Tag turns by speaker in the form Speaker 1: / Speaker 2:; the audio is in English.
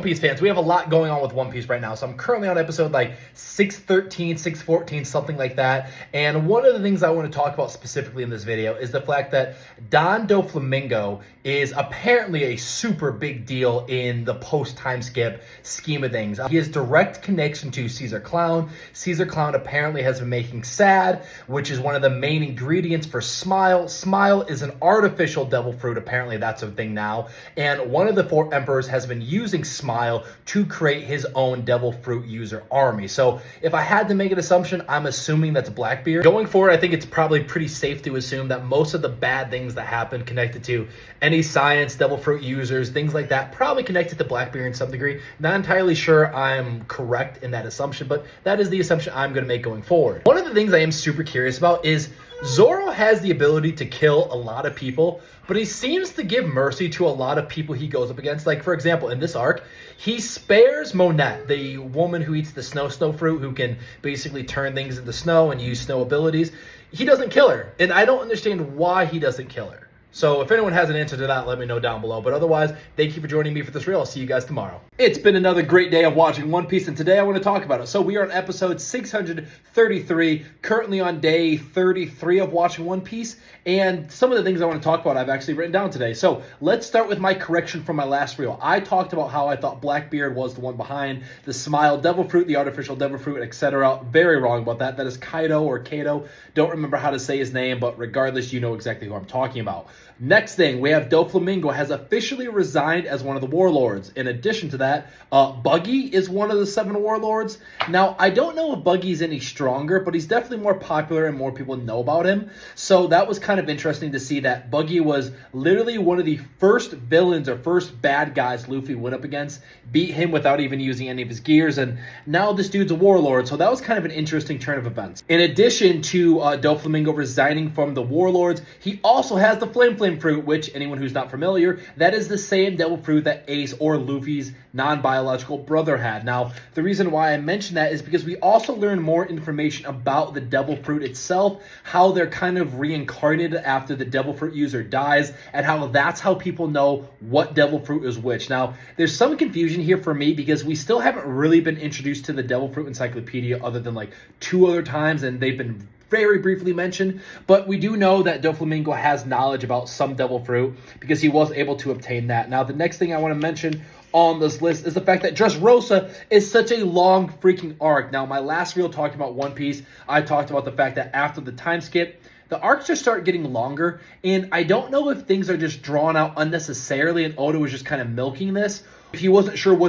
Speaker 1: One Piece fans, we have a lot going on with One Piece right now. So I'm currently on episode like 613, 614, something like that. And one of the things I want to talk about specifically in this video is the fact that Don Doflamingo is apparently a super big deal in the post-time skip scheme of things. He has direct connection to Caesar Clown. Caesar Clown apparently has been making sad, which is one of the main ingredients for Smile. Smile is an artificial devil fruit. Apparently that's a thing now. And one of the four emperors has been using Smile to create his own devil fruit user army. So if I had to make an assumption, I'm assuming that's Blackbeard. Going forward, I think it's probably pretty safe to assume that most of the bad things that happen connected to any science, devil fruit users, things like that, probably connected to Blackbeard in some degree. Not entirely sure I'm correct in that assumption, but that is the assumption I'm going to make going forward. One of the things I am super curious about is Zoro has the ability to kill a lot of people, but he seems to give mercy to a lot of people he goes up against. Like, for example, in this arc, he spares Monette, the woman who eats the snow fruit, who can basically turn things into snow and use snow abilities. He doesn't kill her, and I don't understand why he doesn't kill her. So if anyone has an answer to that, let me know down below. But otherwise, thank you for joining me for this reel. I'll see you guys tomorrow. It's been another great day of watching One Piece, and today I want to talk about it. So we are on episode 633, currently on day 33 of watching One Piece. And some of the things I want to talk about I've actually written down today. So let's start with my correction from my last reel. I talked about how I thought Blackbeard was the one behind the Smile devil fruit, the artificial devil fruit, etc. Very wrong about that. That is Kaido or Kato. Don't remember how to say his name, but regardless, you know exactly who I'm talking about. Next thing, we have Doflamingo has officially resigned as one of the warlords. In addition to that, Buggy is one of the 7 warlords. Now, I don't know if Buggy's any stronger, but he's definitely more popular and more people know about him. So that was kind of interesting to see that Buggy was literally one of the first villains or first bad guys Luffy went up against, beat him without even using any of his gears, and now this dude's a warlord. So that was kind of an interesting turn of events. In addition to Doflamingo resigning from the warlords, he also has the Flame fruit, which anyone who's not familiar, that is the same devil fruit that Ace or Luffy's non-biological brother had. Now, the reason why I mention that is because we also learn more information about the devil fruit itself, how they're kind of reincarnated after the devil fruit user dies, and how that's how people know what devil fruit is which. Now, there's some confusion here for me because we still haven't really been introduced to the devil fruit encyclopedia other than like 2 other times, and they've been very briefly mentioned, but we do know that Doflamingo has knowledge about some devil fruit because he was able to obtain that. Now, the next thing I want to mention on this list is the fact that Dressrosa is such a long freaking arc. Now, my last reel talking about One Piece, I talked about the fact that after the time skip, the arcs just start getting longer, and I don't know if things are just drawn out unnecessarily and Oda was just kind of milking this. If he wasn't sure what to